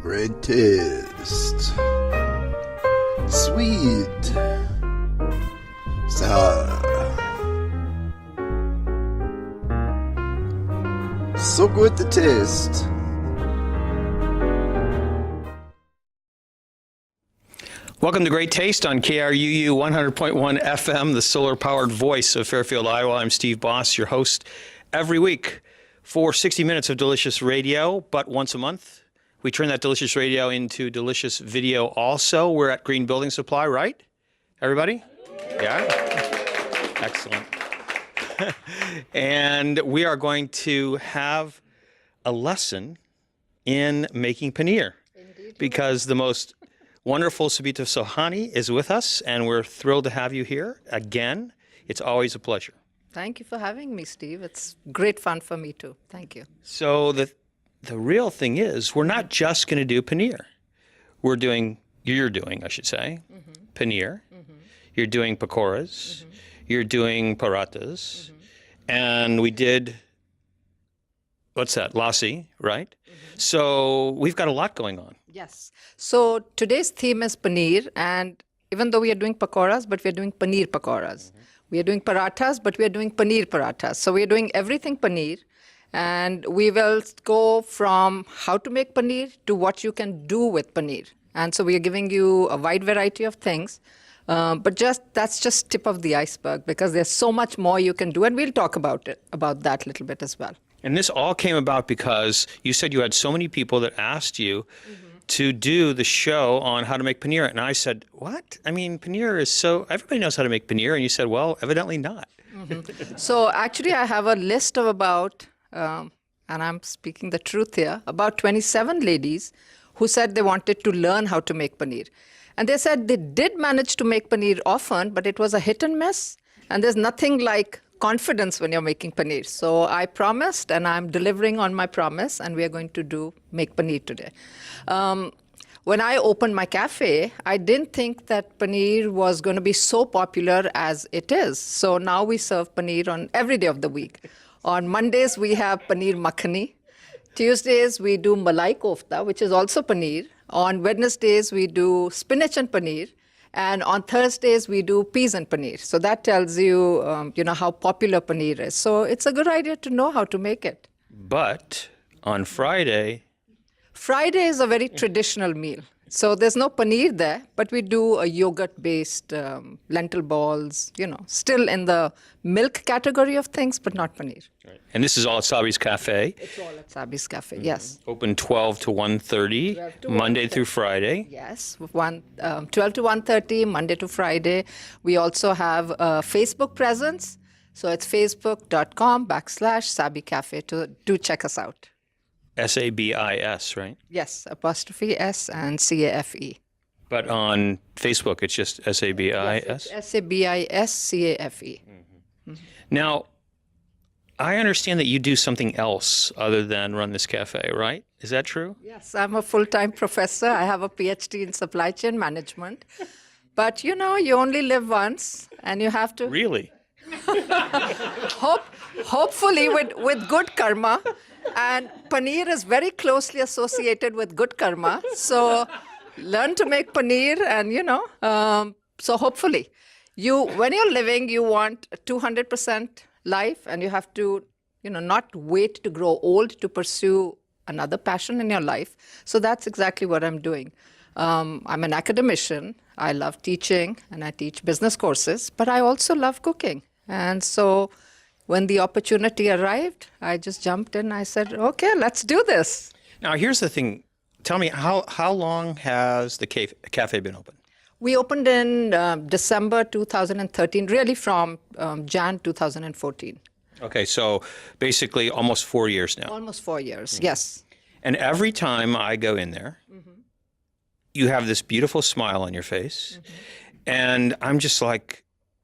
Great taste. Sweet. Sour. So good to taste. Welcome to Great Taste on KRUU 100.1 FM, the solar-powered voice of Fairfield, Iowa. I'm Steve Boss, your host every week for 60 minutes of delicious radio, but once a month. We turn that delicious radio into delicious video also. We're at Green Building Supply, right? Everybody? Yeah? Excellent. And we are going to have a lesson in making paneer. Indeed. Because the most wonderful Sabita Sawhney is with us, and we're thrilled to have you here again. It's always a pleasure. Thank you for having me, Steve. It's great fun for me too. Thank you. So the real thing is, we're not just going to do paneer. You're doing, I should say, paneer. You're doing pakoras. You're doing parathas. And we did, what's that, lassi, right? So we've got a lot going on. Yes. So today's theme is paneer, and even though we are doing pakoras, but we are doing paneer pakoras. We are doing parathas, but we are doing paneer parathas. So we are doing everything paneer, and we will go from how to make paneer to what you can do with paneer. And so we are giving you a wide variety of things, but that's just tip of the iceberg, because there's so much more you can do, and we'll talk about that a little bit as well. And this all came about because you said you had so many people that asked you to do the show on how to make paneer. And I said, what? I mean, paneer is everybody knows how to make paneer. And you said, well, evidently not. So actually, I have a list of about, and I'm speaking the truth here, about 27 ladies who said they wanted to learn how to make paneer. And they said they did manage to make paneer often, but it was a hit and miss. And there's nothing like confidence when you're making paneer. So I promised, and I'm delivering on my promise, and we are going to make paneer today. When I opened my cafe, I didn't think that paneer was going to be so popular as it is. So now we serve paneer on every day of the week. On Mondays, we have paneer makhani. Tuesdays, we do malai kofta, which is also paneer. On Wednesdays, we do spinach and paneer. And on Thursdays, we do peas and paneer. So that tells you, how popular paneer is. So it's a good idea to know how to make it. But on Friday is a very traditional meal. So there's no paneer there, but we do a yogurt-based lentil balls, still in the milk category of things, but not paneer. Right. And this is all at Sabi's Cafe. It's all at Sabi's Cafe, yes. Open 12 to 1:30, Monday through Friday. Yes, 12 to 1:30, Monday to Friday. We also have a Facebook presence. So it's facebook.com/Sabi Cafe. Do check us out. SABIS, right? Yes, apostrophe S and CAFE. But on Facebook, it's just SABIS? Yes, it's SABISCAFE. Now, I understand that you do something else other than run this cafe, right? Is that true? Yes, I'm a full-time professor. I have a PhD in supply chain management. But, you only live once, and you have to... Really? Hopefully with good karma. And paneer is very closely associated with good karma. So learn to make paneer, and, so hopefully. When you're living, you want 200% life, and you have to, not wait to grow old to pursue another passion in your life. So that's exactly what I'm doing. I'm an academician. I love teaching, and I teach business courses, but I also love cooking. And so when the opportunity arrived, I just jumped in. I said, okay, let's do this. Now, here's the thing. Tell me, how long has the cafe been open? We opened in December 2013, really from Jan 2014. Okay, so basically almost 4 years now. Almost 4 years, yes. And every time I go in there, you have this beautiful smile on your face. And I'm just like,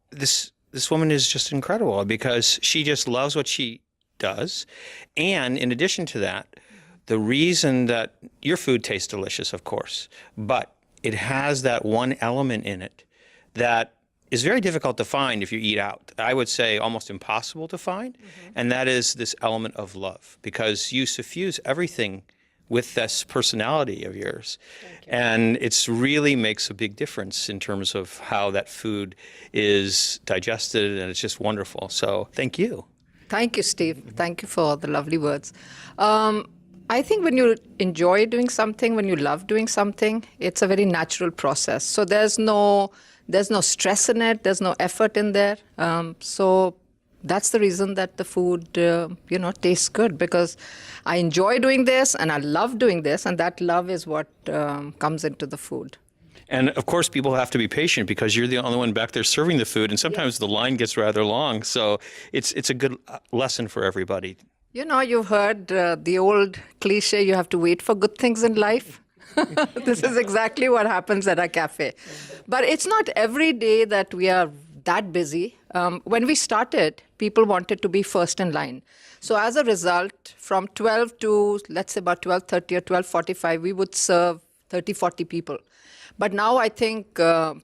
this woman is just incredible, because she just loves what she does. And in addition to that, the reason that your food tastes delicious, of course, but it has that one element in it that is very difficult to find if you eat out. I would say almost impossible to find. And that is this element of love, because you suffuse everything with this personality of yours. And it's really makes a big difference in terms of how that food is digested, and it's just wonderful. So thank you. Thank you, Steve. Thank you for the lovely words. I think when you enjoy doing something, when you love doing something, it's a very natural process. So there's no stress in it. There's no effort in there. So that's the reason that the food, tastes good, because I enjoy doing this and I love doing this, and that love is what comes into the food. And of course, people have to be patient because you're the only one back there serving the food, and sometimes the line gets rather long. So it's a good lesson for everybody. You've heard the old cliche, you have to wait for good things in life. This is exactly what happens at our cafe. But it's not every day that we are that busy. When we started, people wanted to be first in line. So as a result, from 12 to, let's say, about 12:30 or 12:45, we would serve 30, 40 people. But now I think now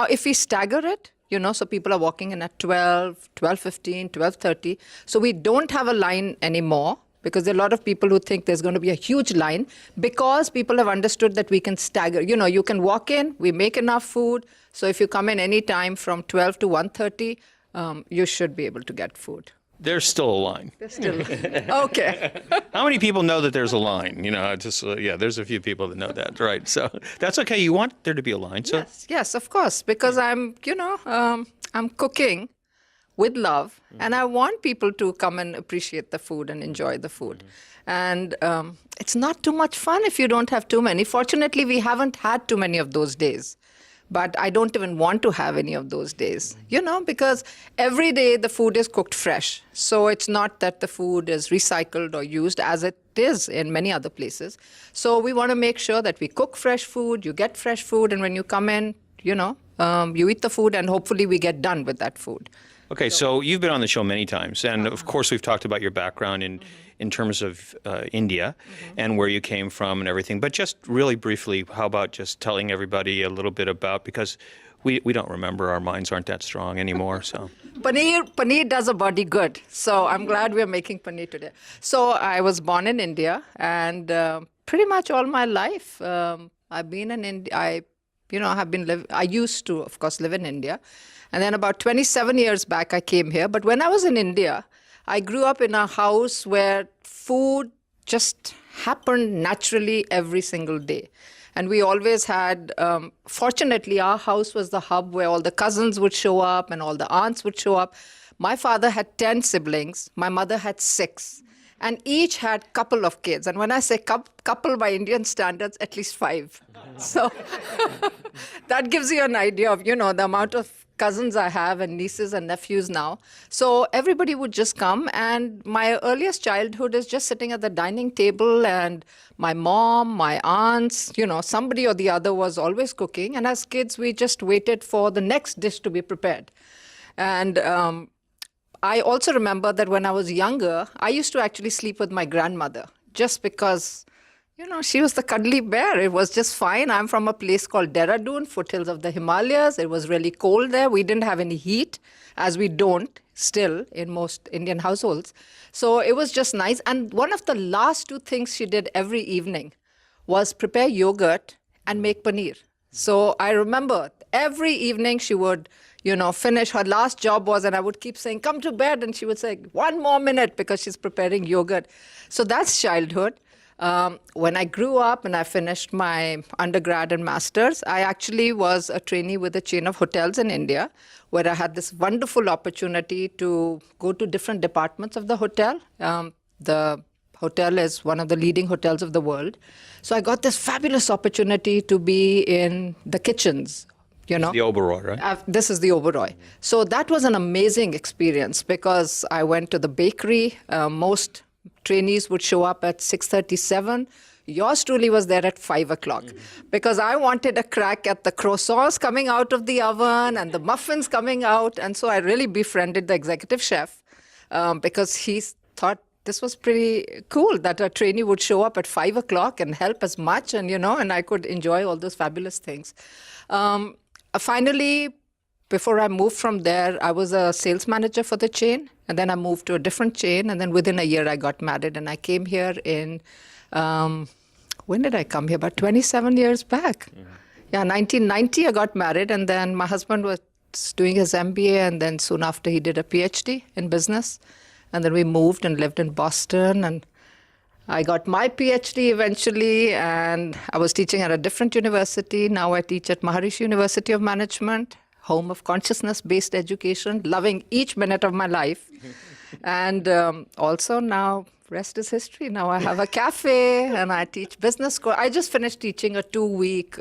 if we stagger it, so people are walking in at 12, 12:15, 12:30. So we don't have a line anymore, because there are a lot of people who think there's going to be a huge line, because people have understood that we can stagger. You can walk in, we make enough food. So if you come in any time from 12 to 1:30, you should be able to get food. There's still a line. There's still okay. How many people know that there's a line? There's a few people that know that, right? So that's okay. You want there to be a line. So Yes, of course, because I'm cooking with love, and I want people to come and appreciate the food and enjoy the food. And it's not too much fun if you don't have too many. Fortunately, we haven't had too many of those days. But I don't even want to have any of those days, because every day the food is cooked fresh. So it's not that the food is recycled or used as it is in many other places. So we want to make sure that we cook fresh food, you get fresh food, and when you come in, you eat the food, and hopefully we get done with that food. Okay, so you've been on the show many times, and of course we've talked about your background in terms of India and where you came from and everything. But just really briefly, how about just telling everybody a little bit about, because we don't remember, our minds aren't that strong anymore. So Paneer does a body good. So I'm glad we're making paneer today. So I was born in India, and pretty much all my life I've been in India. I used to, of course, live in India. And then about 27 years back, I came here. But when I was in India, I grew up in a house where food just happened naturally every single day. And we always had, fortunately, our house was the hub where all the cousins would show up and all the aunts would show up. My father had 10 siblings. My mother had 6. And each had a couple of kids. And when I say couple by Indian standards, at least 5. So that gives you an idea of, the amount of cousins I have and nieces and nephews now. So everybody would just come, and my earliest childhood is just sitting at the dining table, and my mom, my aunts, somebody or the other was always cooking. And as kids, we just waited for the next dish to be prepared. And I also remember that when I was younger, I used to actually sleep with my grandmother, just because she was the cuddly bear. It was just fine. I'm from a place called Dehradun, foothills of the Himalayas. It was really cold there. We didn't have any heat, as we don't still in most Indian households. So it was just nice. And one of the last 2 things she did every evening was prepare yogurt and make paneer. So I remember every evening she would, finish. Her last job was, and I would keep saying, come to bed. And she would say, 1 more minute, because she's preparing yogurt. So that's childhood. When I grew up and I finished my undergrad and master's, I actually was a trainee with a chain of hotels in India, where I had this wonderful opportunity to go to different departments of the hotel. The hotel is one of the leading hotels of the world. So I got this fabulous opportunity to be in the kitchens. The Oberoi, right? This is the Oberoi. So that was an amazing experience, because I went to the bakery. Most trainees would show up at 6:37. Yours truly was there at 5 o'clock, because I wanted a crack at the croissants coming out of the oven and the muffins coming out. And so I really befriended the executive chef, because he thought this was pretty cool that a trainee would show up at 5 o'clock and help as much, and, and I could enjoy all those fabulous things. Finally, before I moved from there, I was a sales manager for the chain. And then I moved to a different chain. And then within a year, I got married. And I came here in, when did I come here? About 27 years back. Mm-hmm. Yeah, 1990, I got married. And then my husband was doing his MBA. And then soon after, he did a PhD in business. And then we moved and lived in Boston. And I got my PhD eventually. And I was teaching at a different university. Now I teach at Maharishi University of Management, home of consciousness-based education, loving each minute of my life. And also now, rest is history. Now I have a cafe and I teach business. I just finished teaching a 2-week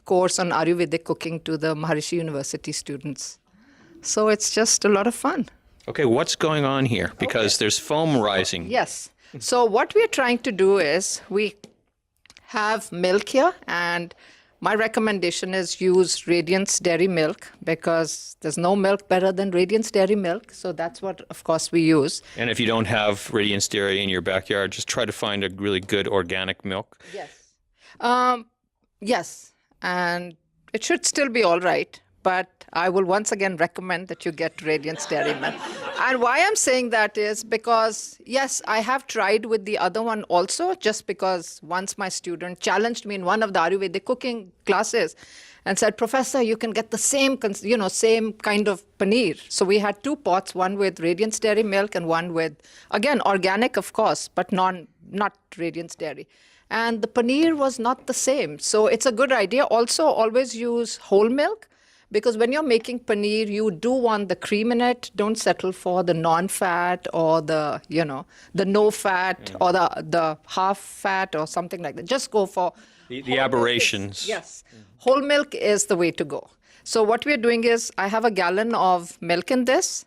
course on Ayurvedic cooking to the Maharishi University students. So it's just a lot of fun. Okay, what's going on here? Because there's foam rising. Yes. So what we're trying to do is we have milk here, and my recommendation is use Radiance dairy milk because there's no milk better than Radiance dairy milk. So that's what, of course, we use. And if you don't have Radiance dairy in your backyard, just try to find a really good organic milk. Yes. Yes. And it should still be all right. But I will once again recommend that you get Radiance dairy milk. And why I'm saying that is because, yes, I have tried with the other one also, just because once my student challenged me in one of the Ayurvedic cooking classes and said, Professor, you can get the same kind of paneer. So we had 2 pots, one with Radiance dairy milk and one with, again, organic, of course, but not Radiance dairy. And the paneer was not the same. So it's a good idea. Also, always use whole milk. Because when you're making paneer, you do want the cream in it. Don't settle for the non-fat or the no-fat or the half-fat or something like that. Just go for the aberrations. Yes. Whole milk is the way to go. So what we're doing is I have a gallon of milk in this.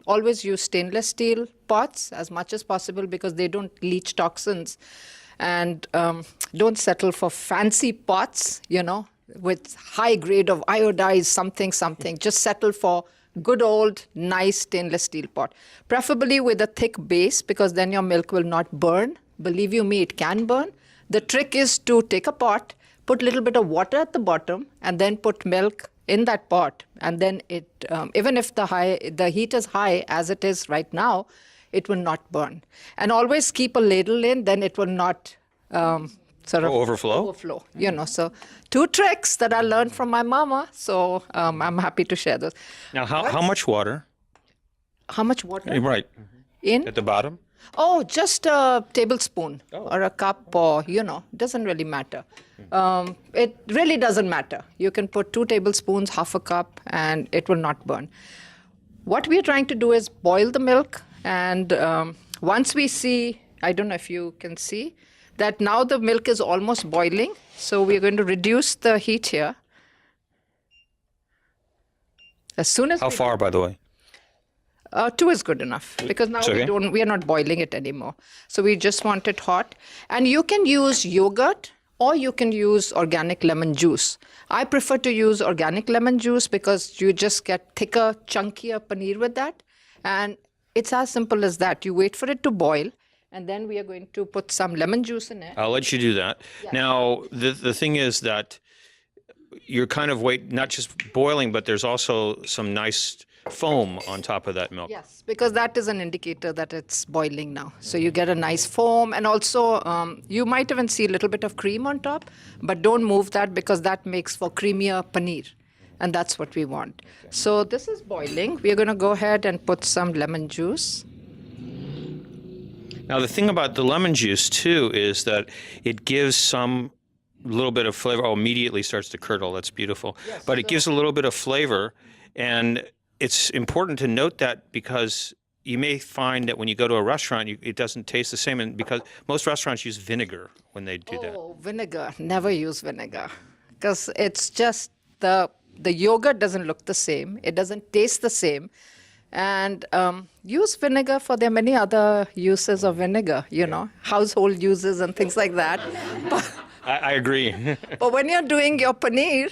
Always use stainless steel pots as much as possible because they don't leach toxins. And don't settle for fancy pots, with high grade of iodized something. Just settle for good old nice stainless steel pot, preferably with a thick base because then your milk will not burn. Believe you me, it can burn. The trick is to take a pot, put a little bit of water at the bottom, and then put milk in that pot. And then it, even if the heat is high as it is right now, it will not burn. And always keep a ladle in, then it will not overflow. So 2 tricks that I learned from my mama. So I'm happy to share those. Now, how much water? How much water? Right. In? At the bottom? Oh, just a tablespoon or a cup or, doesn't really matter. It really doesn't matter. You can put 2 tablespoons, half a cup, and it will not burn. What we're trying to do is boil the milk. And once we see, I don't know if you can see, that now the milk is almost boiling. So we're going to reduce the heat here. As soon as How far, by the way? 2 is good enough because now we are not boiling it anymore. So we just want it hot. And you can use yogurt or you can use organic lemon juice. I prefer to use organic lemon juice because you just get thicker, chunkier paneer with that. And it's as simple as that. You wait for it to boil. And then we are going to put some lemon juice in it. I'll let you do that. Yeah. Now, the thing is that you're kind of not just boiling, but there's also some nice foam on top of that milk. Yes, because that is an indicator that it's boiling now. So you get a nice foam. And also, you might even see a little bit of cream on top. But don't move that because that makes for creamier paneer. And that's what we want. Okay. So this is boiling. We're going to go ahead and put some lemon juice. Now, the thing about the lemon juice, too, is that it gives some little bit of flavor. Oh, immediately starts to curdle. That's beautiful. Yes, but it gives a little bit of flavor. And it's important to note that because you may find that when you go to a restaurant, it doesn't taste the same. And because most restaurants use vinegar when they do that. Oh, vinegar. Never use vinegar. Because it's just the yogurt doesn't look the same. It doesn't taste the same. And use vinegar for there are many other uses of vinegar, household uses and things like that. I agree. But when you're doing your paneer,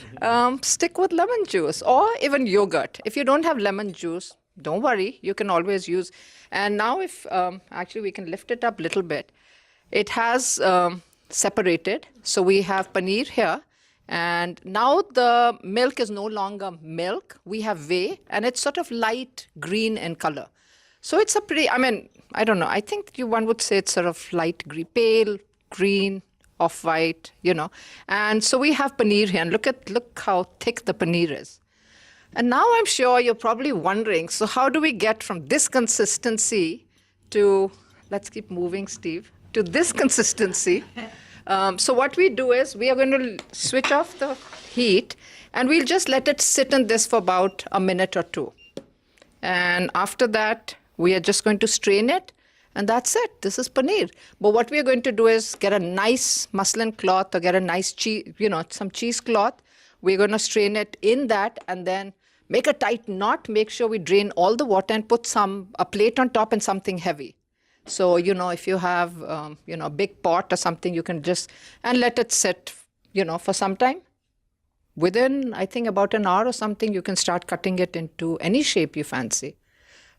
stick with lemon juice or even yogurt. If you don't have lemon juice, don't worry. You can always use. And now if actually we can lift it up a little bit. It has separated. So we have paneer here. And now the milk is no longer milk. We have whey, and it's sort of light green in color. So it's a pretty, I don't know. I think one would say it's sort of light green, pale green, off-white, And so we have paneer here, and look how thick the paneer is. And now I'm sure you're probably wondering, so how do we get from this consistency to, let's keep moving, Steve, to this consistency? So what we do is we are going to switch off the heat, and we'll just let it sit in this for about a minute or two. And after that, we are just going to strain it, and that's it. This is paneer. But what we are going to do is get a nice muslin cloth or get a nice cheese, some cheesecloth. We're going to strain it in that and then make a tight knot. Make sure we drain all the water and put a plate on top and something heavy. So, if you have, a big pot or something, you can and let it sit, for some time. Within, I think, about an hour or something, you can start cutting it into any shape you fancy.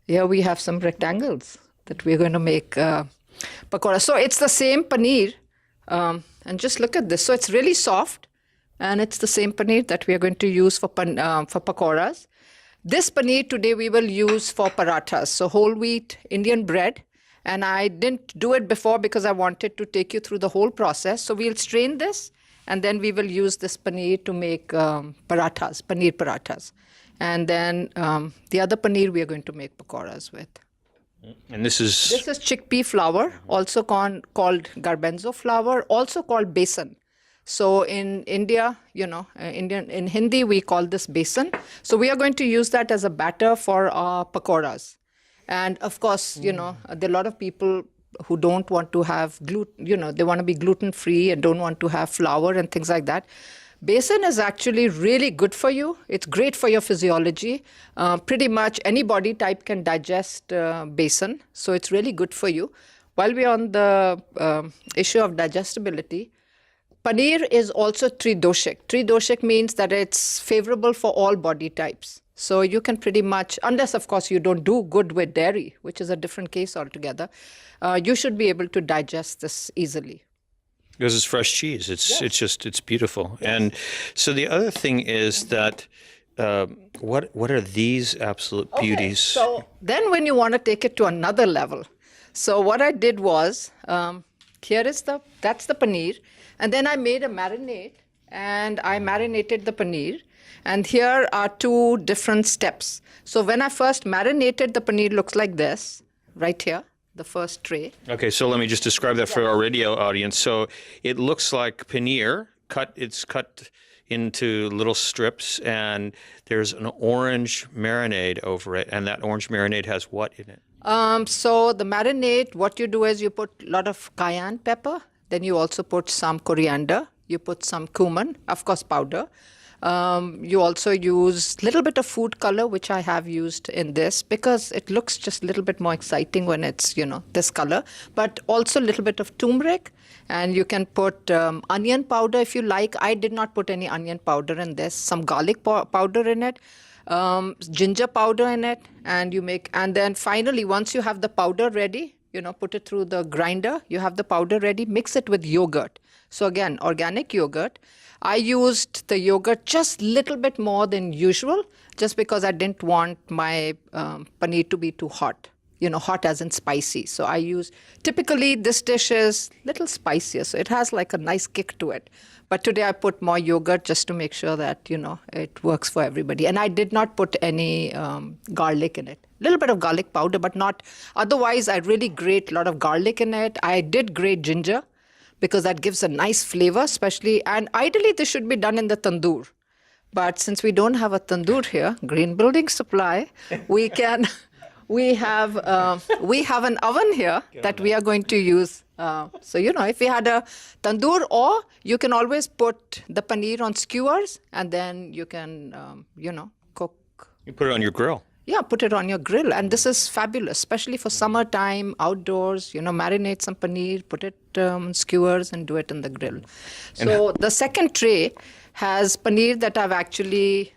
Here we have some rectangles that we're going to make pakora. So it's the same paneer. And just look at this. So it's really soft. And it's the same paneer that we are going to use for pakoras. This paneer today we will use for parathas. So whole wheat Indian bread. And I didn't do it before because I wanted to take you through the whole process. So we'll strain this. And then we will use this paneer to make paneer parathas. And then the other paneer we are going to make pakoras with. And this is chickpea flour, also called garbanzo flour, also called besan. So in India, in Hindi, we call this besan. So we are going to use that as a batter for our pakoras. And of course, there are a lot of people who don't want to have gluten, they want to be gluten-free and don't want to have flour and things like that. Besan is actually really good for you. It's great for your physiology. Pretty much any body type can digest besan, so it's really good for you. While we're on the issue of digestibility, paneer is also tridoshik. Tridoshik means that it's favorable for all body types. So you can pretty much, unless of course you don't do good with dairy, which is a different case altogether, you should be able to digest this easily. Because it's fresh cheese. It's beautiful. Yes. And so the other thing is that what are these absolute beauties? So then when you want to take it to another level, so what I did was, that's the paneer, and then I made a marinade, and I marinated the paneer. And here are two different steps. So when I first marinated, the paneer looks like this, right here. The first tray. Okay, so let me just describe that for our radio audience. So it looks like paneer, it's cut into little strips, and there's an orange marinade over it, and that orange marinade has what in it? So the marinade, what you do is you put a lot of cayenne pepper, then you also put some coriander, you put some cumin, of course powder. You also use a little bit of food color, which I have used in this because it looks just a little bit more exciting when it's, this color, but also a little bit of turmeric. And you can put onion powder if you like. I did not put any onion powder in this, some garlic powder in it, ginger powder in it. And then finally, once you have the powder ready, put it through the grinder, you have the powder ready, mix it with yogurt. So again, organic yogurt. I used the yogurt just a little bit more than usual, just because I didn't want my paneer to be too hot, hot as in spicy. So typically this dish is a little spicier, so it has like a nice kick to it. But today I put more yogurt just to make sure that, it works for everybody. And I did not put any garlic in it. A little bit of garlic powder, but not, otherwise I really grate a lot of garlic in it. I did grate ginger, because that gives a nice flavor, especially, and ideally this should be done in the tandoor. But since we don't have a tandoor here, Green Building Supply, we have an oven here that we are going to use. So, if we had a tandoor, or you can always put the paneer on skewers, and then you can, cook. You put it on your grill. Yeah, put it on your grill. And this is fabulous, especially for summertime, outdoors, marinate some paneer, put it on skewers and do it in the grill. So the second tray has paneer that I've actually,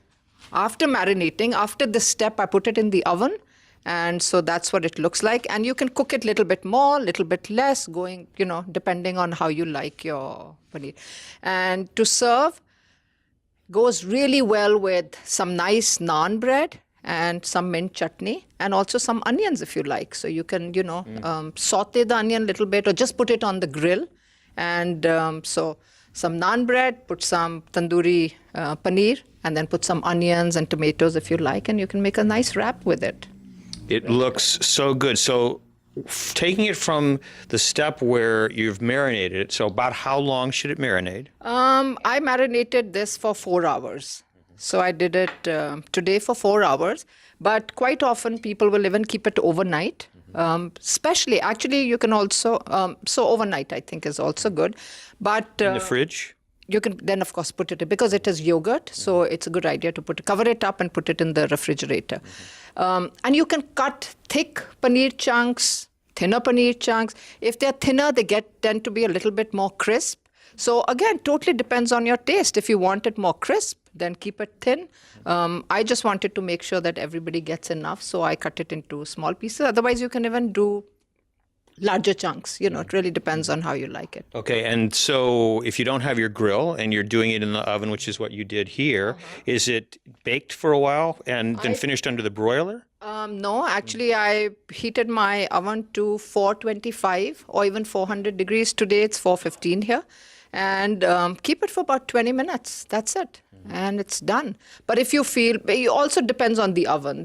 after marinating, after this step, I put it in the oven. And so that's what it looks like. And you can cook it a little bit more, a little bit less, going, depending on how you like your paneer. And to serve, Goes really well with some nice naan bread and some mint chutney and also some onions if you like. So you can, saute the onion a little bit or just put it on the grill. And so some naan bread, put some tandoori paneer, and then put some onions and tomatoes if you like, and you can make a nice wrap with it. It looks so good. So taking it from the step where you've marinated it, so about how long should it marinate? I marinated this for 4 hours. So I did it today for 4 hours. But quite often people will even keep it overnight. Especially, actually, you can also, so overnight I think is also good. But In the fridge? you can then, of course, put it in, because it is yogurt, so it's a good idea to cover it up and put it in the refrigerator. And you can cut thick paneer chunks, thinner paneer chunks. If they're thinner, they tend to be a little bit more crisp. So again, totally depends on your taste. If you want it more crisp, then keep it thin. I just wanted to make sure that everybody gets enough, so I cut it into small pieces. Otherwise, you can even do larger chunks. It really depends on how you like it. Okay, and so if you don't have your grill and you're doing it in the oven, which is what you did here, is it baked for a while and then finished under the broiler? No, actually, I heated my oven to 425 or even 400 degrees. Today, it's 415 here. And keep it for about 20 minutes. That's it. And it's done. But if you feel, it also depends on the oven.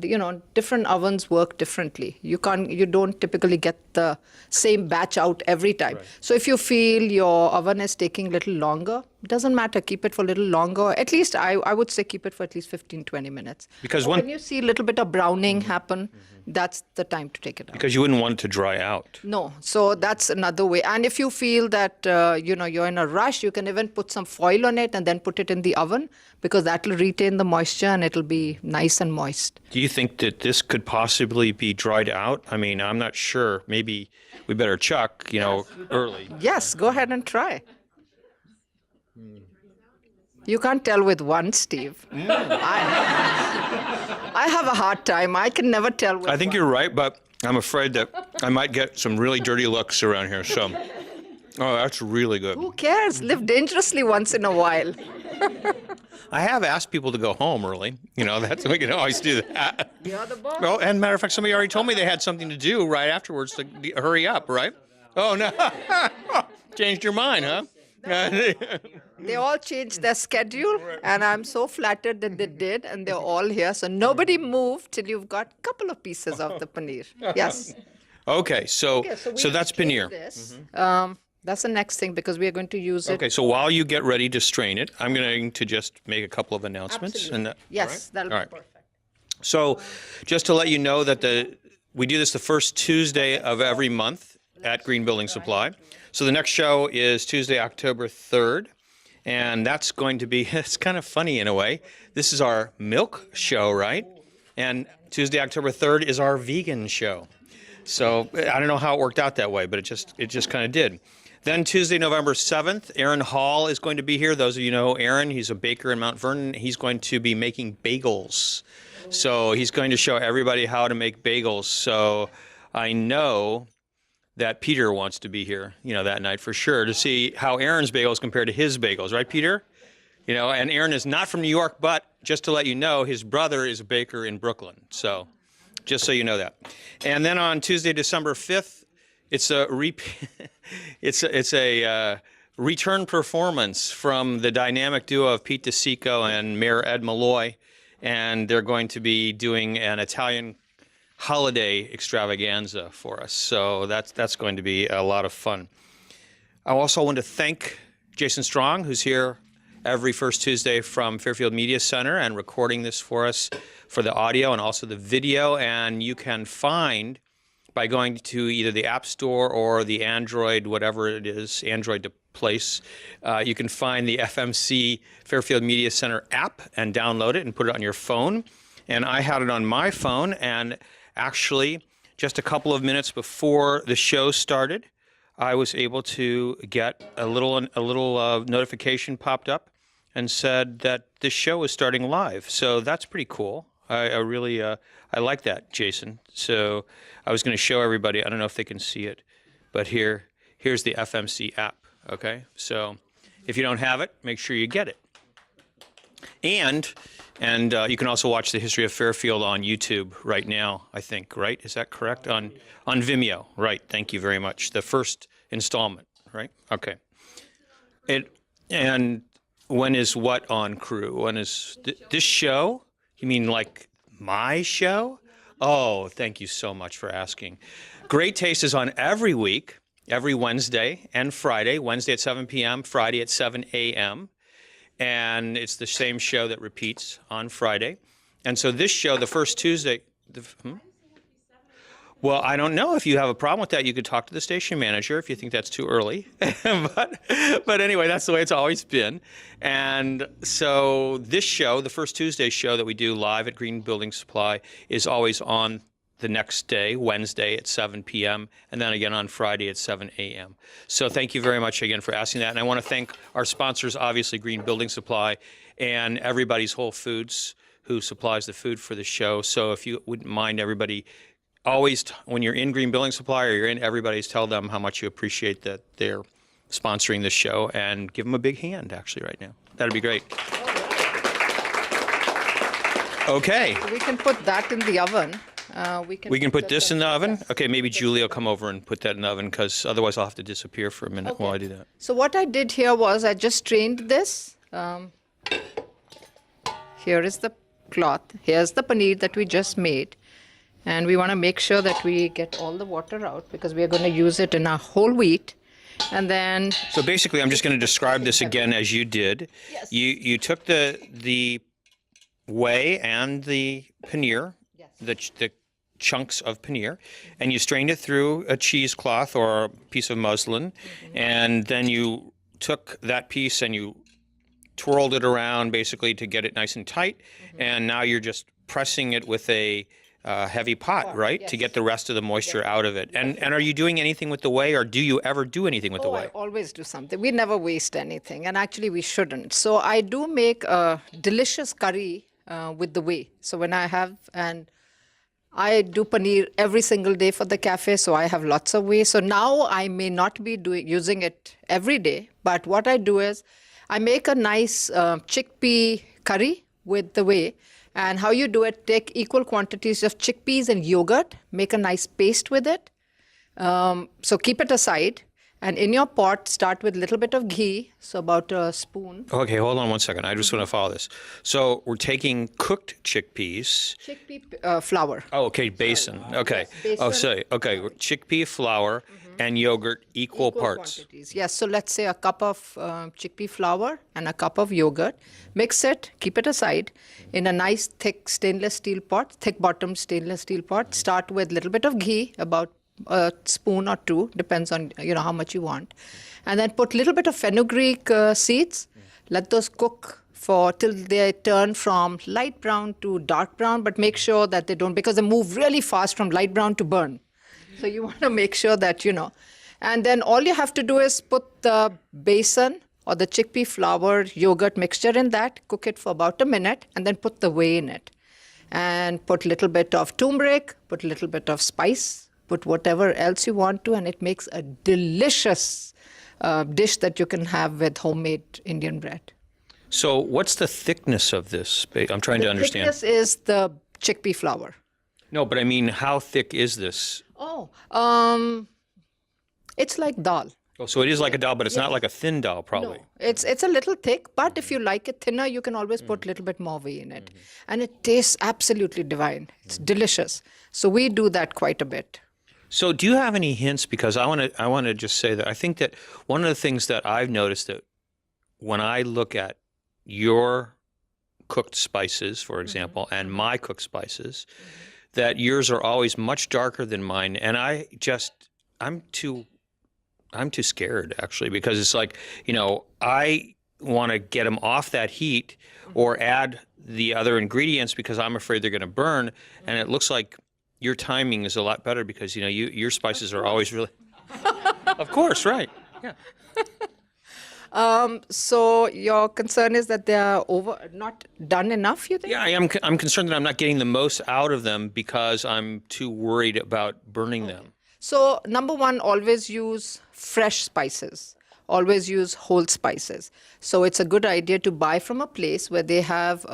Different ovens work differently. You don't typically get the same batch out every time. Right. So if you feel your oven is taking a little longer, it doesn't matter. Keep it for a little longer. At least I would say keep it for at least 15, 20 minutes. Because when you see a little bit of browning happen, that's the time to take it out. Because you wouldn't want it to dry out. No. So that's another way. And if you feel that, you're in a rush, you can even put some foil on it and then put it in the oven, because that will retain the moisture and it'll be nice and moist. Do you think that this could possibly be dried out? I mean, I'm not sure. Maybe we better check, early. Yes, go ahead and try. You can't tell with one, Steve. I have a hard time. I can never tell with I think one. you're right, but I'm afraid that I might get some really dirty looks around here. So, that's really good. Who cares? Live dangerously once in a while. I have asked people to go home early. That's we can always do that. You're the boss. Well, and matter of fact, somebody already told me they had something to do right afterwards to hurry up, right? Oh, no. Changed your mind, huh? They all changed their schedule, and I'm so flattered that they did, and they're all here. So nobody moved till you've got a couple of pieces of the paneer. Yes. Okay, so that's paneer. That's the next thing, because we are going to use it. Okay, so while you get ready to strain it, I'm going to just make a couple of announcements. Absolutely. Yes, that'll be perfect. So just to let you know that we do this the first Tuesday of every month at Green Building Supply. So the next show is Tuesday, October 3rd. And that's going to be, it's kind of funny in a way. This is our milk show, right? And Tuesday, October 3rd is our vegan show. So I don't know how it worked out that way, but it just kind of did. Then Tuesday, November 7th, Aaron Hall is going to be here. Those of you know Aaron, he's a baker in Mount Vernon. He's going to be making bagels. So he's going to show everybody how to make bagels. So I know that Peter wants to be here, that night for sure, to see how Aaron's bagels compare to his bagels, right, Peter? And Aaron is not from New York, but just to let you know, his brother is a baker in Brooklyn. So just so you know that. And then on Tuesday, December 5th, it's a return performance from the dynamic duo of Pete DeSico and Mayor Ed Malloy, and they're going to be doing an Italian holiday extravaganza for us. So that's going to be a lot of fun. I also want to thank Jason Strong, who's here every first Tuesday from Fairfield Media Center and recording this for us for the audio and also the video. And you can find by going to either the App Store or the Android, whatever it is, Android place, you can find the FMC Fairfield Media Center app and download it and put it on your phone. And I had it on my phone, and actually, just a couple of minutes before the show started, I was able to get a little notification popped up and said that this show is starting live. So that's pretty cool. I really I like that, Jason. So I was going to show everybody. I don't know if they can see it, but here's the FMC app. Okay, so if you don't have it, make sure you get it. And you can also watch the history of Fairfield on YouTube right now, I think, right? Is that correct? On Vimeo, right. Thank you very much. The first installment, right? Okay. And when is what on KRUU? When is this show? You mean like my show? Oh, thank you so much for asking. Great Taste is on every week, every Wednesday and Friday. Wednesday at 7 p.m., Friday at 7 a.m. And it's the same show that repeats on Friday. And so this show, the first Tuesday... Well, I don't know. If you have a problem with that, you could talk to the station manager if you think that's too early. but anyway, that's the way it's always been. And so this show, the first Tuesday show that we do live at Green Building Supply, is always on the next day, Wednesday at 7 p.m., and then again on Friday at 7 a.m. So thank you very much again for asking that. And I want to thank our sponsors, obviously Green Building Supply, and everybody's Whole Foods, who supplies the food for the show. So if you wouldn't mind, everybody, always, when you're in Green Building Supply or you're in everybody's, tell them how much you appreciate that they're sponsoring this show, and give them a big hand, actually, right now. That'd be great. Okay. We can put that in the oven. We can put this in the oven? Okay, maybe Julie will come over and put that in the oven, because otherwise I'll have to disappear for a minute while I do that. So what I did here was I just strained this. Here is the cloth. Here's the paneer that we just made. And we want to make sure that we get all the water out, because we are going to use it in our whole wheat. And then... So basically, I'm just going to describe this again as you did. Yes. You took the whey and the paneer, the chunks of paneer, and you strained it through a cheesecloth or a piece of muslin, and then you took that piece and you twirled it around basically to get it nice and tight, and now you're just pressing it with a heavy pot, right, yes. to get the rest of the moisture out of it. And are you doing anything with the whey, or do you ever do anything with the whey? I always do something. We never waste anything, and actually we shouldn't. So I do make a delicious curry with the whey. So when I do paneer every single day for the cafe, so I have lots of whey. So now I may not be using it every day, but what I do is I make a nice chickpea curry with the whey. And how you do it, take equal quantities of chickpeas and yogurt, make a nice paste with it. So keep it aside. And in your pot, start with a little bit of ghee, so about a spoon. Okay, hold on one second. I just want to follow this. So we're taking cooked chickpeas. Chickpea flour. Oh, okay, basin. Okay. Yes, basin. Oh, sorry. Okay, chickpea flour and yogurt, equal parts. Quantities. Yes, so let's say a cup of chickpea flour and a cup of yogurt. Mix it, keep it aside in a nice thick stainless steel pot, thick-bottomed stainless steel pot. Start with a little bit of ghee, about a spoon or two, depends on how much you want, and then put a little bit of fenugreek seeds. Let those cook till they turn from light brown to dark brown, but make sure that they don't, because they move really fast from light brown to burn. So you want to make sure that and then all you have to do is put the basin or the chickpea flour yogurt mixture in that, cook it for about a minute, and then put the whey in it, and put a little bit of turmeric, put a little bit of spice, put whatever else you want to, and it makes a delicious dish that you can have with homemade Indian bread. So what's the thickness of this? I'm trying to understand. The thickness is the chickpea flour. No, but I mean, how thick is this? Oh, it's like dal. Oh, so it is like a dal, but it's not like a thin dal, probably. No, it's a little thick, but if you like it thinner, you can always put a little bit more whey in it. And it tastes absolutely divine. It's delicious. So we do that quite a bit. So do you have any hints? Because I want to just say that I think that one of the things that I've noticed that when I look at your cooked spices, for example, and my cooked spices, that yours are always much darker than mine. And I'm too scared, actually, because it's like, I want to get them off that heat or add the other ingredients because I'm afraid they're going to burn. And it looks like your timing is a lot better because, your spices are always really... Of course, right. Yeah. So your concern is that they are not done enough, you think? Yeah, I'm concerned that I'm not getting the most out of them because I'm too worried about burning them. So number one, always use fresh spices. always use whole spices. So it's a good idea to buy from a place where they have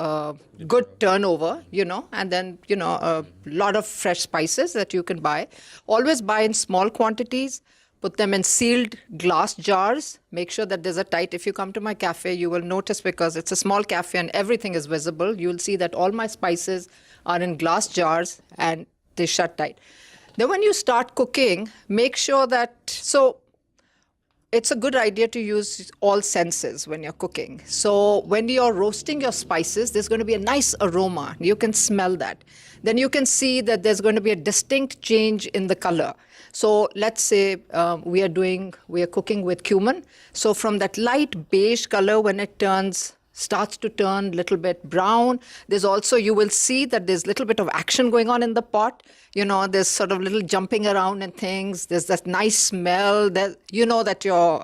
good turnover, and then, a lot of fresh spices that you can buy. Always buy in small quantities. Put them in sealed glass jars. Make sure that there's a tight. If you come to my cafe, you will notice, because it's a small cafe and everything is visible, you'll see that all my spices are in glass jars and they shut tight. Then when you start cooking, make sure that, so it's a good idea to use all senses when you're cooking. So when you're roasting your spices, there's going to be a nice aroma. You can smell that. Then you can see that there's going to be a distinct change in the color. So let's say we are cooking with cumin. So from that light beige color, when it starts to turn a little bit brown, there's also, you will see that there's a little bit of action going on in the pot. There's sort of little jumping around and things. There's that nice smell that that your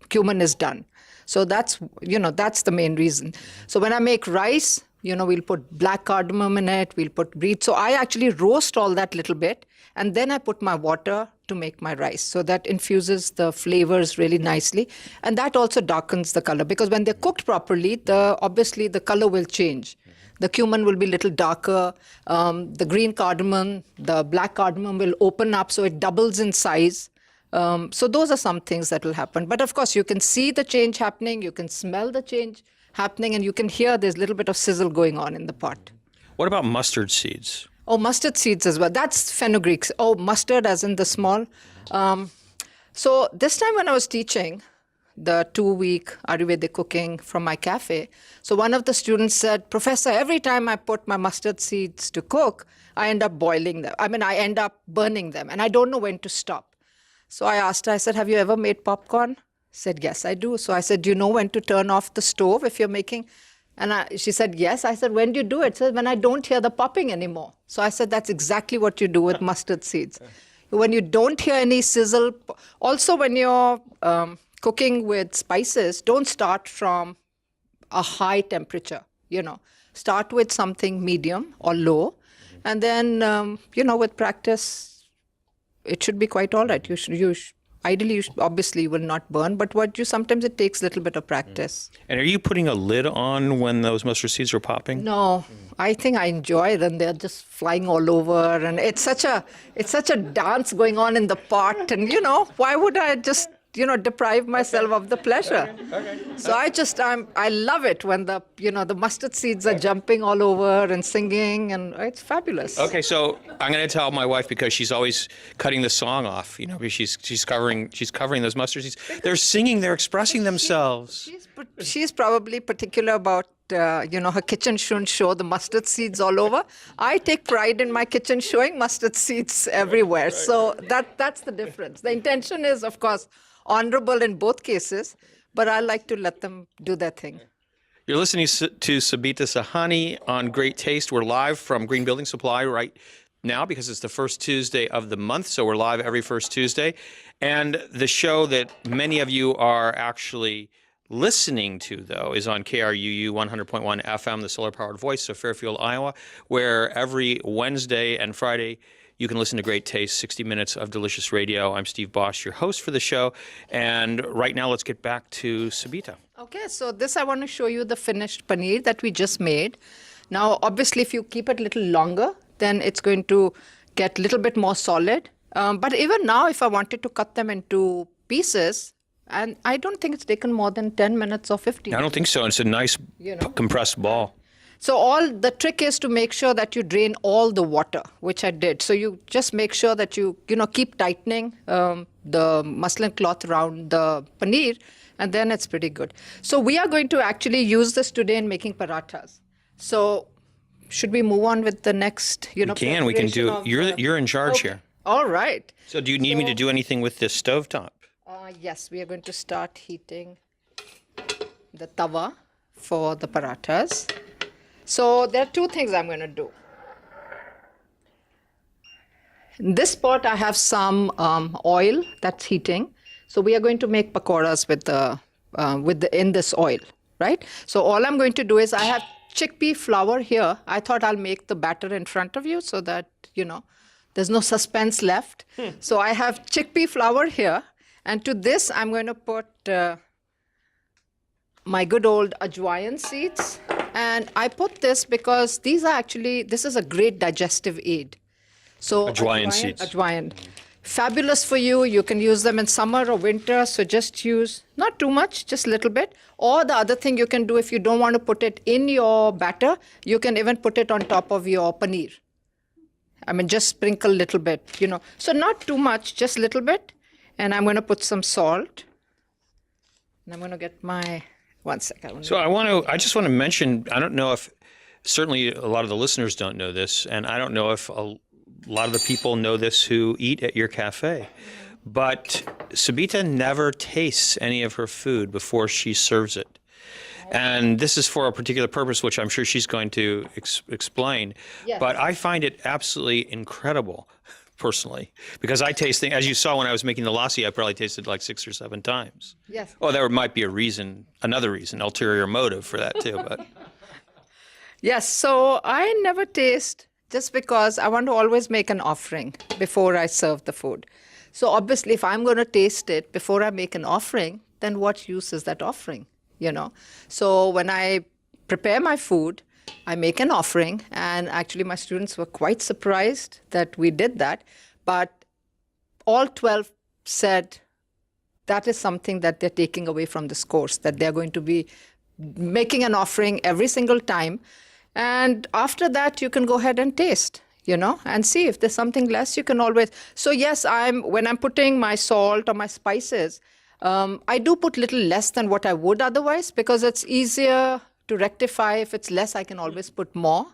cumin is done. So that's the main reason. So when I make rice, we'll put black cardamom in it, we'll put bread. So I actually roast all that little bit, and then I put my water to make my rice. So that infuses the flavors really nicely. And that also darkens the color, because when they're cooked properly, obviously the color will change. The cumin will be a little darker. The green cardamom, the black cardamom will open up, so it doubles in size. So those are some things that will happen. But of course, you can see the change happening, you can smell the change happening, and you can hear there's a little bit of sizzle going on in the pot. What about mustard seeds? Oh, mustard seeds as well. That's fenugreek. Oh, mustard as in the small. So this time when I was teaching the 2-week Ayurvedic cooking from my cafe, so one of the students said, "Professor, every time I put my mustard seeds to cook, I end up boiling them. I end up burning them, and I don't know when to stop." So I asked her, I said, "Have you ever made popcorn?" Said, "Yes, I do." So I said, "Do you know when to turn off the stove if you're making?" And she said, "Yes." I said, "When do you do it?" She said, "When I don't hear the popping anymore." So I said, that's exactly what you do with mustard seeds. When you don't hear any sizzle. Also, when you're cooking with spices, don't start from a high temperature, Start with something medium or low. And then, with practice, it should be quite all right. Ideally, obviously, you will not burn, but sometimes it takes a little bit of practice. And are you putting a lid on when those mustard seeds are popping? No, I think I enjoy them. They're just flying all over, and it's such a dance going on in the pot. And why would I just deprive myself of the pleasure? Okay. So I love it when the mustard seeds are jumping all over and singing, and it's fabulous. Okay, so I'm going to tell my wife, because she's always cutting the song off, because she's covering those mustard seeds. They're singing, they're expressing themselves. She's probably particular about her kitchen shouldn't show the mustard seeds all over. I take pride in my kitchen showing mustard seeds everywhere. Right. So that's the difference. The intention is, of course, honorable in both cases, but I like to let them do their thing. You're listening to Sabita Sawhney on Great Taste. We're live from Green Building Supply right now because it's the first Tuesday of the month, so we're live every first Tuesday. And the show that many of you are actually listening to, though, is on KRUU 100.1 FM, the solar-powered voice of Fairfield, Iowa, where every Wednesday and Friday you can listen to Great Taste, 60 minutes of delicious radio. I'm Steve Bosch, your host for the show. And right now, let's get back to Sabita. Okay, so I want to show you the finished paneer that we just made. Now, obviously, if you keep it a little longer, then it's going to get a little bit more solid. But even now, if I wanted to cut them into pieces, and I don't think it's taken more than 10 minutes or 15 minutes. I don't think so. It's a nice compressed ball. So the trick is to make sure that you drain all the water, which I did. So you just make sure that you keep tightening the muslin cloth around the paneer, and then it's pretty good. So we are going to actually use this today in making parathas. So should we move on with the next, We can do. You're in charge here. All right. So do you need me to do anything with this stovetop? Yes, we are going to start heating the tawa for the parathas. So there are two things I'm going to do. In this pot, I have some oil that's heating. So we are going to make pakoras in this oil, right? So all I'm going to do is I have chickpea flour here. I thought I'll make the batter in front of you so that, there's no suspense left. So I have chickpea flour here. And to this, I'm going to put my good old ajwain seeds. And I put this because this is a great digestive aid. So Ajwain seeds. Ajwain. Fabulous for you. You can use them in summer or winter. So just use, not too much, just a little bit. Or the other thing you can do, if you don't want to put it in your batter, you can even put it on top of your paneer. I mean, just sprinkle a little bit, So not too much, just a little bit. And I'm going to put some salt. And I'm going to get my, one second. So I just want to mention, I don't know if, certainly a lot of the listeners don't know this, and I don't know if a lot of the people know this who eat at your cafe, but Sabita never tastes any of her food before she serves it. And this is for a particular purpose, which I'm sure she's going to explain. Yes. But I find it absolutely incredible, personally, because I taste things, as you saw when I was making the lassi, I probably tasted like 6 or 7 times. Yes. Oh, there might be another reason, ulterior motive for that too. But Yes, so I never taste just because I want to always make an offering before I serve the food. So obviously, if I'm going to taste it before I make an offering, then what use is that offering, So when I prepare my food, I make an offering, and actually my students were quite surprised that we did that. But all 12 said that is something that they're taking away from this course, that they're going to be making an offering every single time. And after that, you can go ahead and taste, and see if there's something less, you can always. So yes, when I'm putting my salt or my spices, I do put little less than what I would otherwise, because it's easier to rectify. If it's less, I can always put more,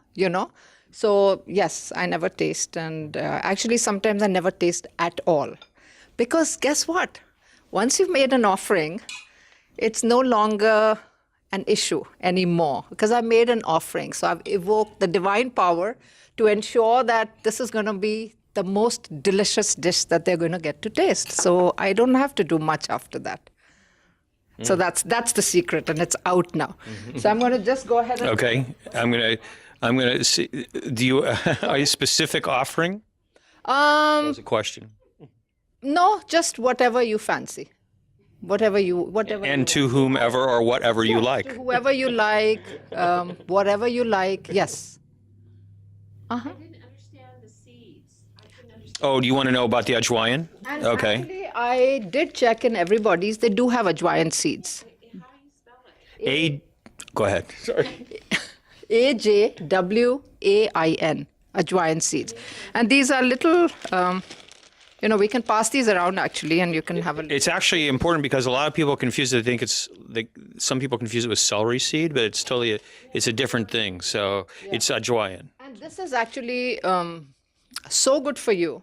So yes, I never taste. And actually, sometimes I never taste at all. Because guess what? Once you've made an offering, it's no longer an issue anymore, because I made an offering. So I've evoked the divine power to ensure that this is going to be the most delicious dish that they're going to get to taste. So I don't have to do much after that. So that's the secret, and it's out now. So I'm going to just go ahead and... okay, I'm gonna see. Do you are you specific offering? That was a question. No, just whatever you fancy. Whatever And to whomever or whatever you like. To whoever you like, whatever you like, yes. I didn't understand the seeds. I couldn't understand. Oh, do you want to know about the ajwain? And Okay. actually, I did check in everybody's. They do have ajwain seeds. How do you spell it? Go ahead. Sorry. AJWAIN, ajwain seeds. And these are little... we can pass these around actually, and you can have a. It's actually important because a lot of people confuse it. They think some people confuse it with celery seed, but it's totally it's a different thing. So it's ajwain. And this is actually so good for you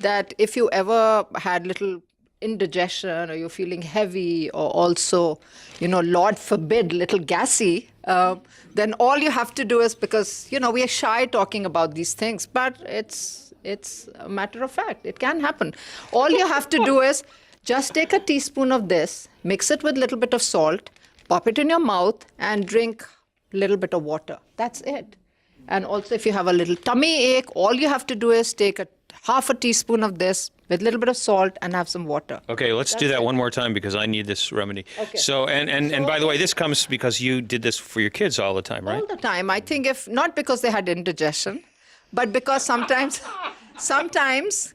that if you ever had little indigestion, or you're feeling heavy, or also, Lord forbid, little gassy, then all you have to do is, because we are shy talking about these things, but it's a matter of fact. It can happen. All you have to do is just take a teaspoon of this, mix it with a little bit of salt, pop it in your mouth, and drink a little bit of water. That's it. And also, if you have a little tummy ache, all you have to do is take half a teaspoon of this with a little bit of salt and have some water. Okay, let's do that one more time because I need this remedy. Okay. So, and by the way, this comes because you did this for your kids all the time, right? All the time. I think not because they had indigestion, but because sometimes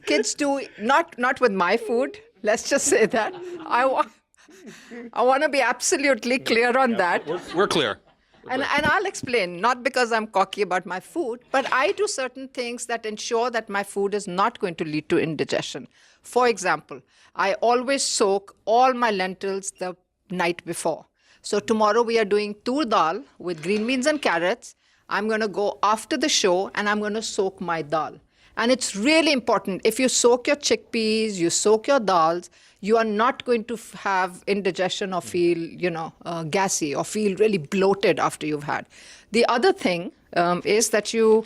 kids do, not with my food, let's just say that. I want to be absolutely clear on that. We're clear. And I'll explain, not because I'm cocky about my food, but I do certain things that ensure that my food is not going to lead to indigestion. For example, I always soak all my lentils the night before. So tomorrow we are doing tur dal with green beans and carrots. I'm going to go after the show and I'm going to soak my dal. And it's really important. If you soak your chickpeas, you soak your dals, you are not going to have indigestion or feel, gassy or feel really bloated after you've had. The other thing is that you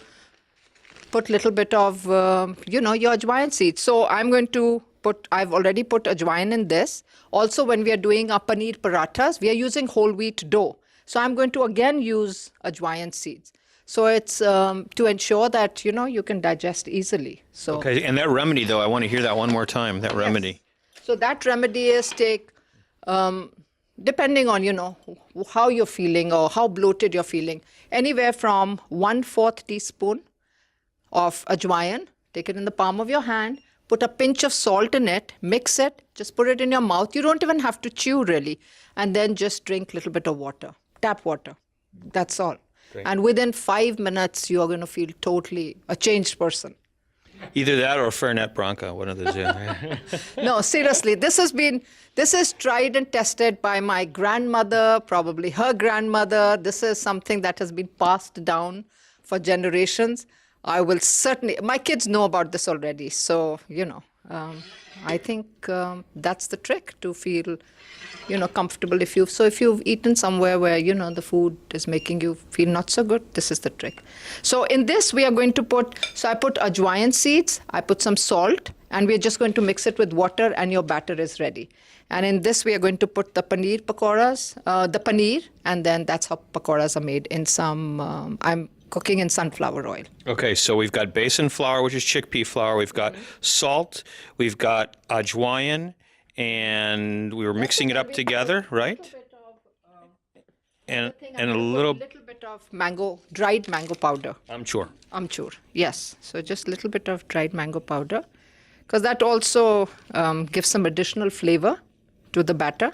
put a little bit of, your ajwain seeds. So I've already put ajwain in this. Also, when we are doing our paneer parathas, we are using whole wheat dough. So I'm going to again use ajwain seeds. So it's to ensure that, you can digest easily. So okay, and that remedy, though, I want to hear that one more time, that remedy. So that remedy is take, depending on, how you're feeling or how bloated you're feeling, anywhere from 1/4 teaspoon of ajwain. Take it in the palm of your hand, put a pinch of salt in it, mix it, just put it in your mouth. You don't even have to chew really. And then just drink a little bit of water, tap water. That's all. Great. And within 5 minutes, you're going to feel totally a changed person. Either that or Fernet Branca, one of the two. No, seriously, this is tried and tested by my grandmother, probably her grandmother. This is something that has been passed down for generations. I will certainly, my kids know about this already. So, I think that's the trick to feel, comfortable. If you've eaten somewhere where, the food is making you feel not so good, this is the trick. So in this, we are going to I put ajwain seeds, I put some salt, and we're just going to mix it with water, and your batter is ready. And in this, we are going to put the paneer pakoras, and then that's how pakoras are made in some, I'm cooking in sunflower oil. Okay, so we've got besan flour, which is chickpea flour. We've got salt. We've got ajwain, and we were mixing it up together, right? And a little bit of dried mango powder. Amchur. Yes. So just a little bit of dried mango powder, because that also gives some additional flavor to the batter,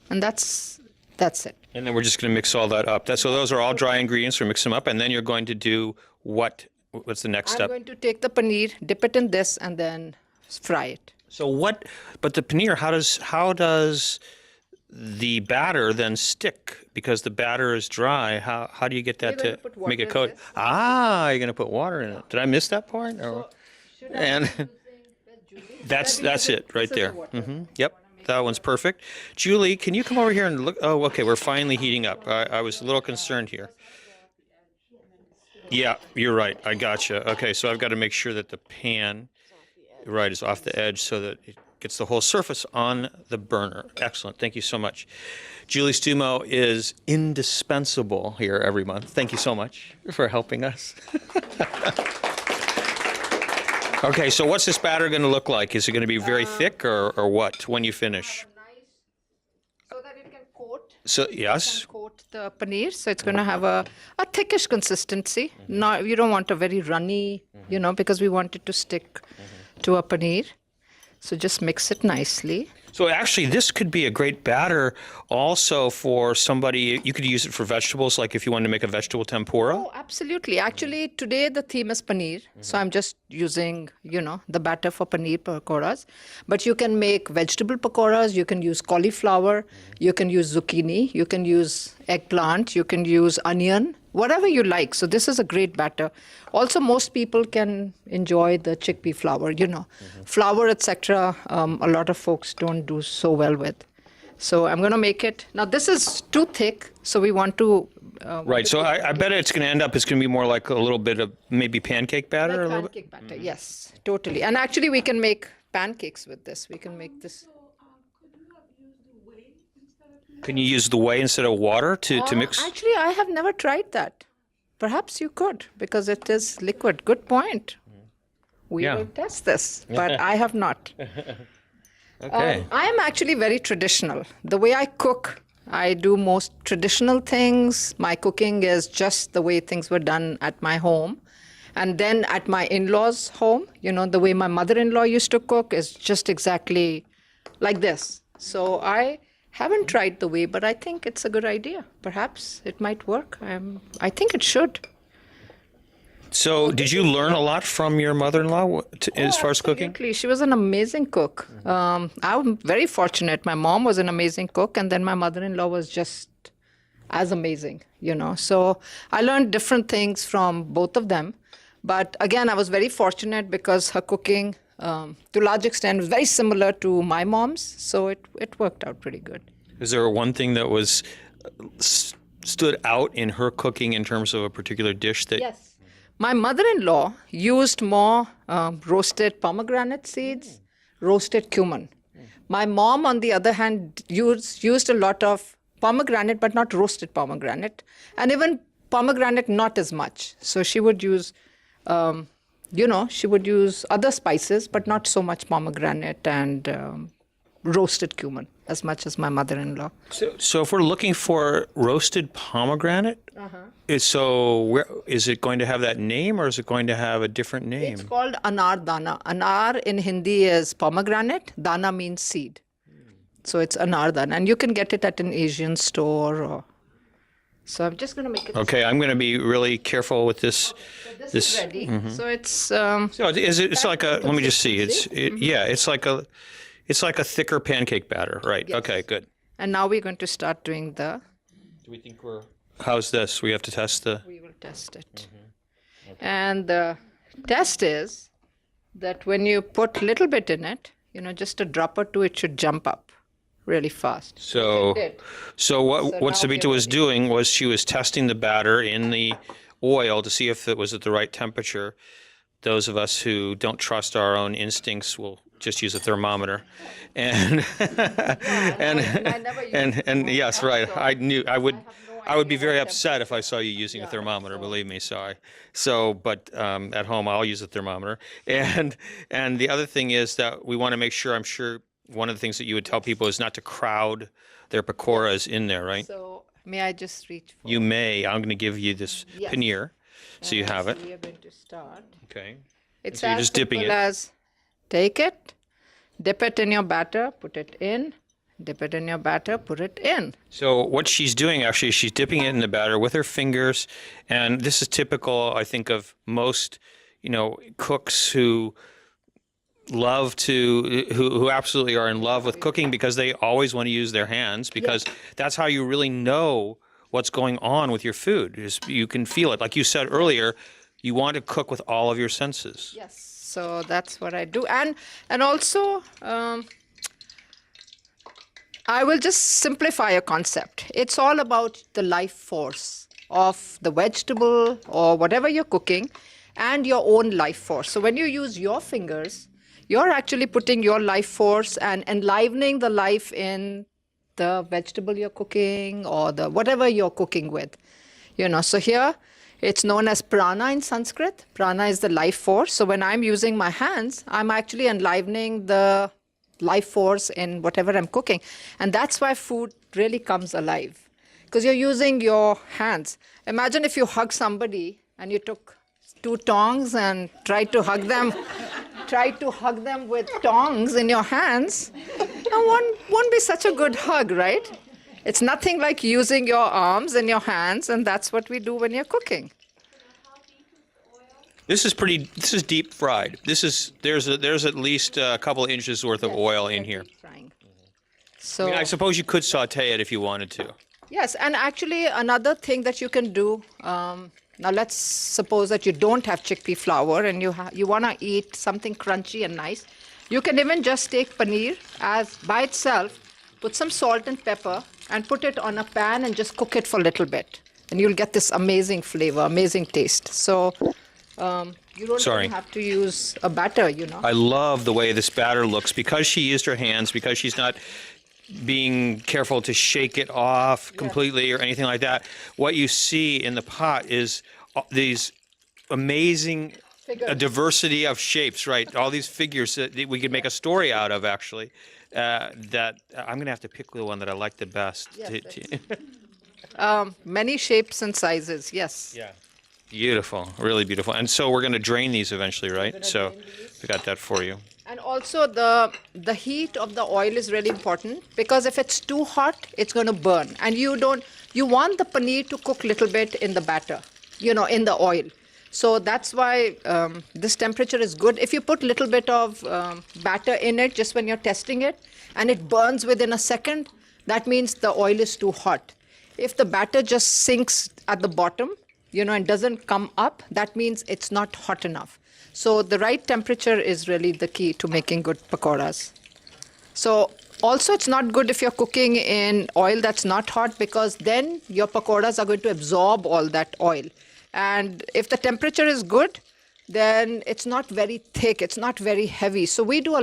and that's it. And then we're just going to mix all that up. So those are all dry ingredients. We mix them up, and then you're going to do what? What's the next step? I'm going to take the paneer, dip it in this, and then fry it. So what? But the paneer, how does the batter then stick? Because the batter is dry. How do you get that to make it coat? You're going to put water in it. Did I miss that part? That's it right there. Yep. That one's perfect. Julie, can you come over here and look? Oh, okay, we're finally heating up. I was a little concerned here. Yeah, you're right. I gotcha. Okay, so I've got to make sure that the pan, is off the edge so that it gets the whole surface on the burner. Excellent. Thank you so much. Julie Stumo is indispensable here every month. Thank you so much for helping us. Okay, so what's this batter going to look like? Is it going to be very thick or what when you finish? So that it can coat. So yes. Coat the paneer, so it's going to have a thickish consistency. No, you don't want a very runny, because we want it to stick to a paneer. So just mix it nicely. So actually, this could be a great batter also for somebody. You could use it for vegetables, like if you wanted to make a vegetable tempura. Oh, absolutely. Actually, today the theme is paneer. So I'm just using, the batter for paneer pakoras. But you can make vegetable pakoras. You can use cauliflower. You can use zucchini. You can use eggplant. You can use onion. Whatever you like. So this is a great batter. Also, most people can enjoy the chickpea flour, Flour, etc. A lot of folks don't do so well with. So I'm going to make it. Now, this is too thick, so we want to... right, so I bet it's going to it's going to be more like a little bit of maybe pancake batter? Like pancake batter, yes, totally. And actually, we can make pancakes with this. We can make this... Can you use the whey instead of water to mix? Actually, I have never tried that. Perhaps you could, because it is liquid. Good point. We will test this, but I have not. Okay. I am actually very traditional. The way I cook, I do most traditional things. My cooking is just the way things were done at my home. And then at my in-laws' home, the way my mother-in-law used to cook is just exactly like this. So I haven't tried the way, but I think it's a good idea. Perhaps it might work. I think it should. So did you learn a lot from your mother-in-law as far as cooking? Absolutely. She was an amazing cook. I'm very fortunate. My mom was an amazing cook, and then my mother-in-law was just as amazing, So I learned different things from both of them. But again, I was very fortunate because her cooking, to a large extent, was very similar to my mom's. So it worked out pretty good. Is there one thing that was stood out in her cooking in terms of a particular dish that... Yes. My mother-in-law used more roasted pomegranate seeds, roasted cumin. My mom, on the other hand, used a lot of pomegranate, but not roasted pomegranate. And even pomegranate, not as much. So she would use, she would use other spices, but not so much pomegranate and roasted cumin as much as my mother-in-law. So if we're looking for roasted pomegranate, is it going to have that name or is it going to have a different name? It's called anar dana. Anar in Hindi is pomegranate. Dana means seed. So it's anar dana. And you can get it at an Asian store. So I'm just going to make it. Okay, I'm going to be really careful with this. So this is ready. So it's... So it's like a, let me just see. It's like a thicker pancake batter, right? Yes. Okay, good. And now we're going to start doing the... Do we think how's this? We have to test the... We will test it. Okay. And the test is that when you put a little bit in it, just a drop or two, it should jump up really fast. So what Sabita was doing was she was testing the batter in the oil to see if it was at the right temperature. Those of us who don't trust our own instincts will just use a thermometer, and yes, right. I knew I would be very upset if I saw you using a thermometer. Believe me. But at home I'll use a thermometer. And the other thing is that we want to make sure. I'm sure one of the things that you would tell people is not to crowd their pakoras in there, right? So may I just reach for You may. I'm going to give you this paneer, so you have it. We are going to start. Okay. It's So you're as just dipping simple it. as take it, dip it in your batter, put it in, dip it in your batter, put it in. So what she's doing actually is she's dipping it in the batter with her fingers, and this is typical, I think, of most, cooks who who absolutely are in love with cooking because they always want to use their hands because that's how you really know what's going on with your food. You can feel it. Like you said earlier, you want to cook with all of your senses. Yes. So that's what I do. And also, I will just simplify a concept. It's all about the life force of the vegetable or whatever you're cooking and your own life force. So when you use your fingers, you're actually putting your life force and enlivening the life in the vegetable you're cooking or the whatever you're cooking with. So here it's known as prana in Sanskrit. Prana is the life force. So when I'm using my hands, I'm actually enlivening the life force in whatever I'm cooking. And that's why food really comes alive because you're using your hands. Imagine if you hug somebody and you took 2 tongs and tried to hug them with tongs in your hands. It won't be such a good hug, right? It's nothing like using your arms and your hands, and that's what we do when you're cooking. This is deep fried. There's at least a couple of inches worth of oil in here. So I suppose you could saute it if you wanted to. Yes, and actually another thing that you can do, now let's suppose that you don't have chickpea flour and you want to eat something crunchy and nice. You can even just take paneer as by itself, put some salt and pepper and put it on a pan and just cook it for a little bit. And you'll get this amazing flavor, amazing taste. So you don't even have to use a batter, I love the way this batter looks because she used her hands, because she's not being careful to shake it off completely or anything like that. What you see in the pot is these amazing diversity of shapes, right? All these figures that we could make a story out of, actually. That I'm going to have to pick the one that I like the best. Yes, many shapes and sizes, yes. Yeah. Beautiful, really beautiful. And so we're going to drain these eventually, right? So we got that for you. And also the heat of the oil is really important because if it's too hot, it's going to burn. And you want the paneer to cook a little bit in the batter, in the oil. So that's why this temperature is good. If you put a little bit of batter in it just when you're testing it and it burns within a second, that means the oil is too hot. If the batter just sinks at the bottom, and doesn't come up, that means it's not hot enough. So the right temperature is really the key to making good pakoras. So also it's not good if you're cooking in oil that's not hot because then your pakoras are going to absorb all that oil. And if the temperature is good, then it's not very thick, it's not very heavy. So we do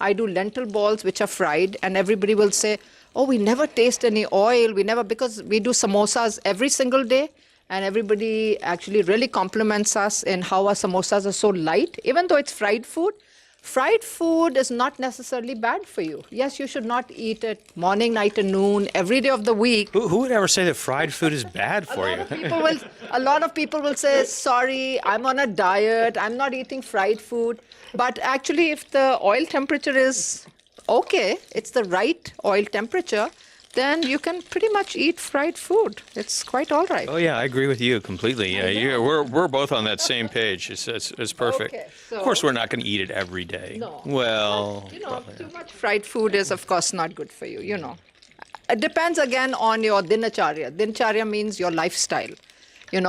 I do lentil balls which are fried and everybody will say, oh, we never taste any oil, because we do samosas every single day. And everybody actually really compliments us in how our samosas are so light. Even though it's fried food, Fried food is not necessarily bad for you. Yes, you should not eat it morning, night, and noon, every day of the week. Who would ever say that fried food is bad for you? A lot of people will say, sorry, I'm on a diet, I'm not eating fried food. But actually, if the oil temperature is okay, it's the right oil temperature, then you can pretty much eat fried food. It's quite all right. Oh yeah, I agree with you completely. Yeah, we're both on that same page. It's perfect. Okay, Of course, we're not going to eat it every day. No. Well, Too much fried food is, of course, not good for you, It depends, again, on your dinacharya. Dinacharya means your lifestyle,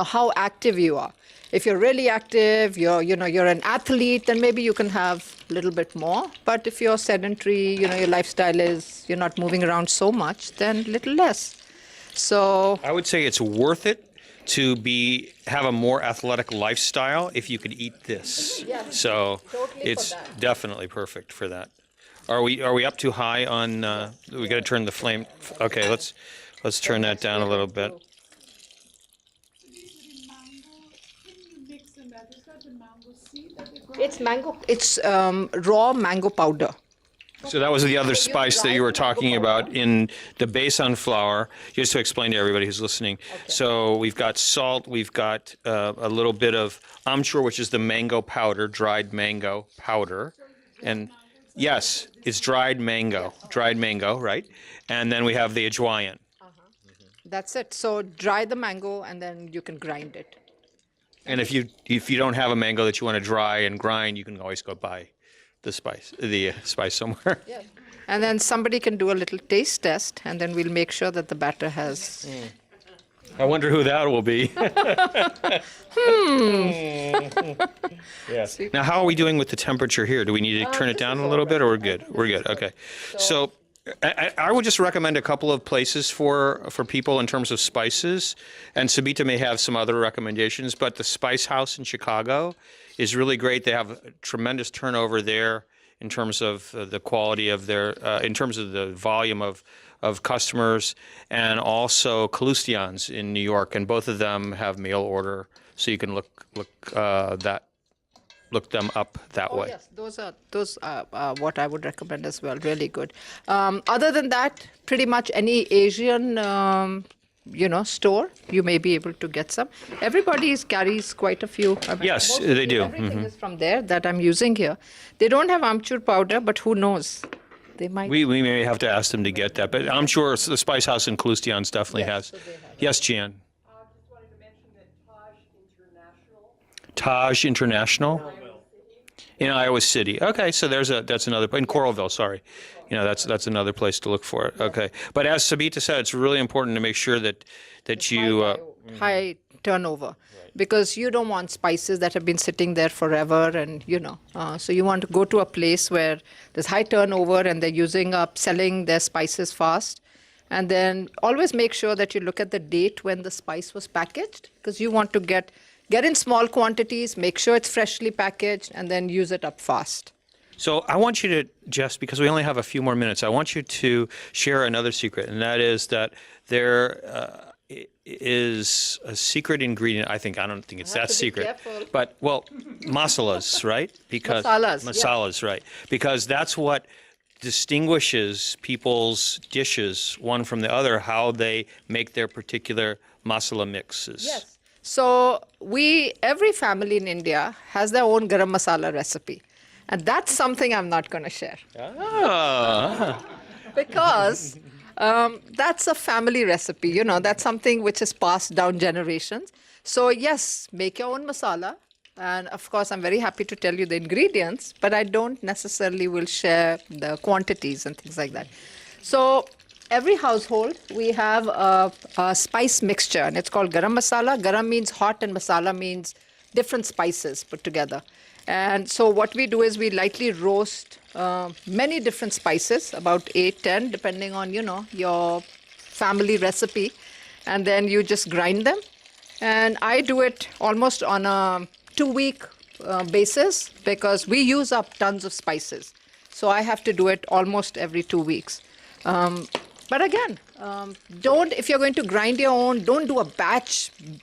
how active you are. If you're really active, you're an athlete, then maybe you can have a little bit more. But if you're sedentary, your lifestyle is, you're not moving around so much, then a little less. So I would say it's worth it to have a more athletic lifestyle if you could eat this. Yes, So totally it's for that. definitely perfect for that. Are we up too high on? We got to turn the flame. Okay, let's turn that down a little bit. it's mango. It's raw mango powder. So that was the other spice that you were talking about in the besan flour, just to explain to everybody who's listening. So we've got salt, we've got a little bit of amchur, which is the mango powder, dried mango powder. And yes, it's dried mango, right? And then we have the ajwain. That's it. So dry the mango and then you can grind it. And if you don't have a mango that you want to dry and grind, you can always go buy the spice somewhere. Yes. And then somebody can do a little taste test, and then we'll make sure that the batter has. I wonder who that will be. Yes. Now, how are we doing with the temperature here? Do we need to turn it down a little bit, or we're good? We're good. Okay. So I would just recommend a couple of places for people in terms of spices, and Sabita may have some other recommendations, but the Spice House in Chicago is really great. They have a tremendous turnover there in terms of the quality of in terms of the volume of customers, and also Kalustian's in New York, and both of them have mail order, so you can look them up that way. Yes, those are what I would recommend as well. Really good. Other than that, pretty much any Asian store, you may be able to get some. Everybody carries quite a few. Yes, they do. Everything is from there that I'm using here. They don't have amchur powder, but who knows? They might. We may have to ask them to get that, but I'm sure the Spice House in Kalustian's definitely has. So they have. Yes, Jan. Just wanted to mention that Taj International in Iowa City. Okay, so that's another in Coralville. Sorry, that's another place to look for it. Okay, but as Sabita said, it's really important to make sure that you high turnover, because you don't want spices that have been sitting there forever, and so you want to go to a place where there's high turnover and they're selling their spices fast. And then always make sure that you look at the date when the spice was packaged, because you want to get in small quantities, make sure it's freshly packaged, and then use it up fast. So I want you to, Jess, because we only have a few more minutes, I want you to share another secret, and that is that there is a secret ingredient. I don't think it's that secret, careful. but masalas, right? Because Masalas, right? Because that's what distinguishes people's dishes one from the other, how they make their particular masala mixes. Yes. So every family in India has their own garam masala recipe. And that's something I'm not going to share. Because that's a family recipe, that's something which is passed down generations. So yes, make your own masala. And of course, I'm very happy to tell you the ingredients, but I don't necessarily will share the quantities and things like that. So every household, we have a spice mixture, and it's called garam masala. Garam means hot, and masala means different spices put together. And so what we do is we lightly roast many different spices, about 8, 10, depending on, your family recipe. And then you just grind them. And I do it almost on a 2-week basis, because we use up tons of spices. So I have to do it almost every 2 weeks. But again, if you're going to grind your own, don't do a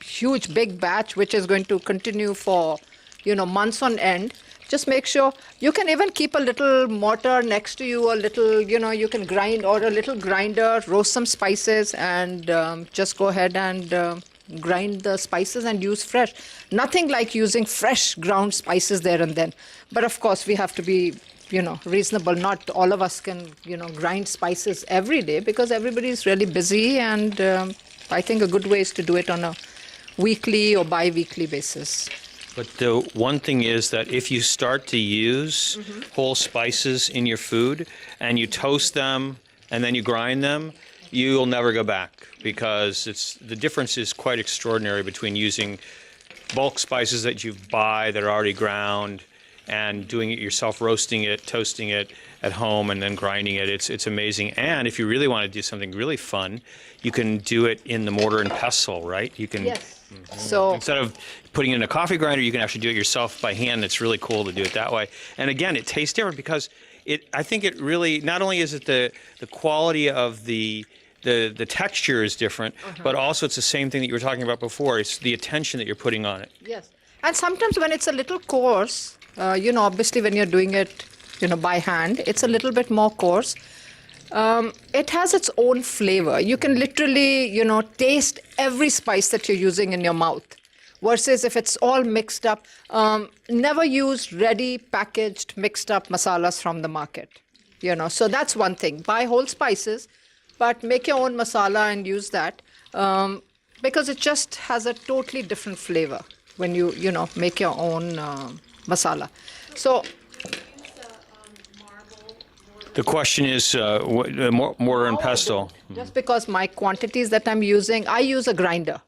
huge big batch, which is going to continue for, months on end. Just make sure you can even keep a little mortar next to you, a little, you can grind, or a little grinder, roast some spices, and just go ahead and grind the spices and use fresh. Nothing like using fresh ground spices there and then. But of course, we have to be, reasonable. Not all of us can, grind spices every day because everybody is really busy. And I think a good way is to do it on a weekly or bi-weekly basis. But the one thing is that if you start to use whole spices in your food and you toast them and then you grind them, you'll never go back because the difference is quite extraordinary between using bulk spices that you buy that are already ground and doing it yourself, roasting it, toasting it at home, and then grinding it. It's amazing. And if you really want to do something really fun, you can do it in the mortar and pestle, right? You can. Yes. So instead of putting it in a coffee grinder, you can actually do it yourself by hand. It's really cool to do it that way. And again, it tastes different because I think it really, not only is it the quality of the texture is different, but also it's the same thing that you were talking about before. It's the attention that you're putting on it. Yes. And sometimes when it's a little coarse, obviously when you're doing it, by hand, it's a little bit more coarse. It has its own flavor. You can literally, taste every spice that you're using in your mouth. Versus if it's all mixed up, never use ready packaged mixed up masalas from the market. So that's one thing. Buy whole spices, but make your own masala and use that because it just has a totally different flavor when you make your own masala. So the question is mortar and pestle. just because my quantities that I'm using, I use a grinder.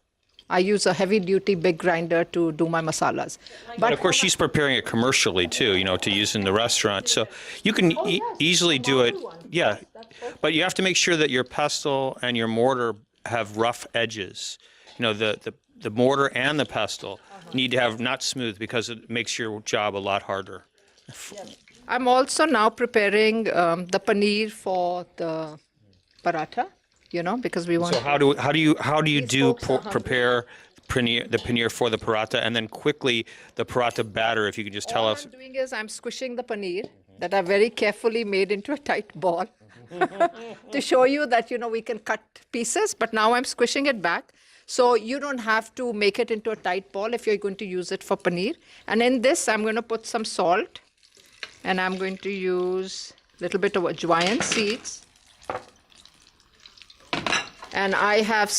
I use a heavy-duty big grinder to do my masalas. But of course, she's preparing it commercially too, to use in the restaurant. So you can easily do it. Yeah, but you have to make sure that your pestle and your mortar have rough edges. The mortar and the pestle need to have not smooth because it makes your job a lot harder. I'm also now preparing the paneer for the paratha. Because we want. So how do you prepare the paneer for the paratha, and then quickly the paratha batter? If you could just tell us. What I'm doing is I'm squishing the paneer that I very carefully made into a tight ball to show you that we can cut pieces. But now I'm squishing it back, so you don't have to make it into a tight ball if you're going to use it for paneer. And in this, I'm going to put some salt, and I'm going to use a little bit of ajwain seeds. And I have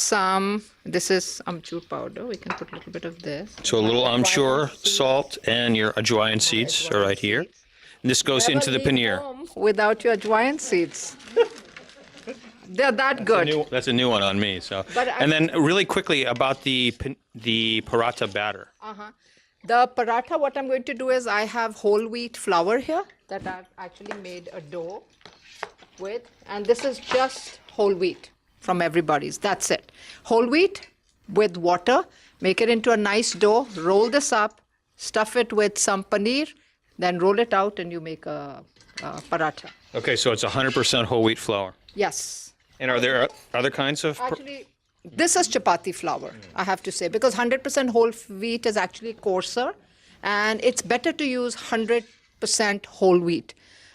this is amchur powder. We can put a little bit of this. So a little amchur salt and your ajwain seeds are right here. And this goes into the paneer. Without your ajwain seeds. They're that good. That's a new one on me. So, and then really quickly about the paratha batter. The paratha, what I'm going to do is I have whole wheat flour here that I've actually made a dough with. And this is just whole wheat. From everybody's. That's it. Whole wheat with water. Make it into a nice dough. Roll this up. Stuff it with some paneer. Then roll it out and you make a paratha. Okay, so it's 100% whole wheat flour. Yes. And are there other kinds of? Actually, this is chapati flour, I have to say, because 100% whole wheat is actually coarser. And it's better to use 100% whole wheat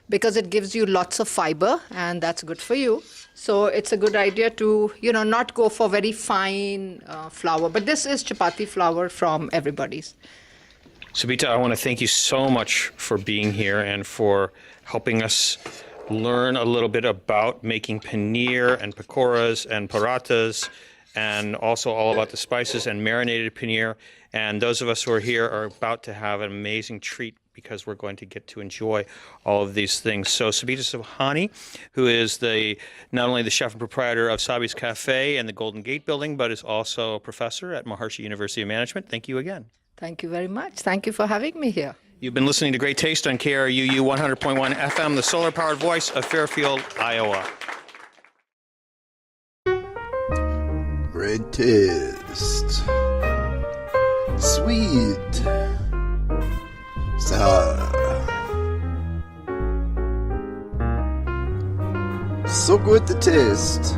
because it gives you lots of fiber and that's good for you. So it's a good idea to, not go for very fine flour. But this is chapati flour from everybody's. Sabita, I want to thank you so much for being here and for helping us learn a little bit about making paneer and pakoras and parathas and also all about the spices and marinated paneer. And those of us who are here are about to have an amazing treat because we're going to get to enjoy all of these things. So Sabita Sawhney, who is not only the chef and proprietor of Sabi's Cafe and the Golden Gate Building, but is also a professor at Maharishi University of Management. Thank you again. Thank you very much. Thank you for having me here. You've been listening to Great Taste on KRUU 100.1 FM, the solar-powered voice of Fairfield, Iowa. Great taste. Sweet. Sour. So good to taste.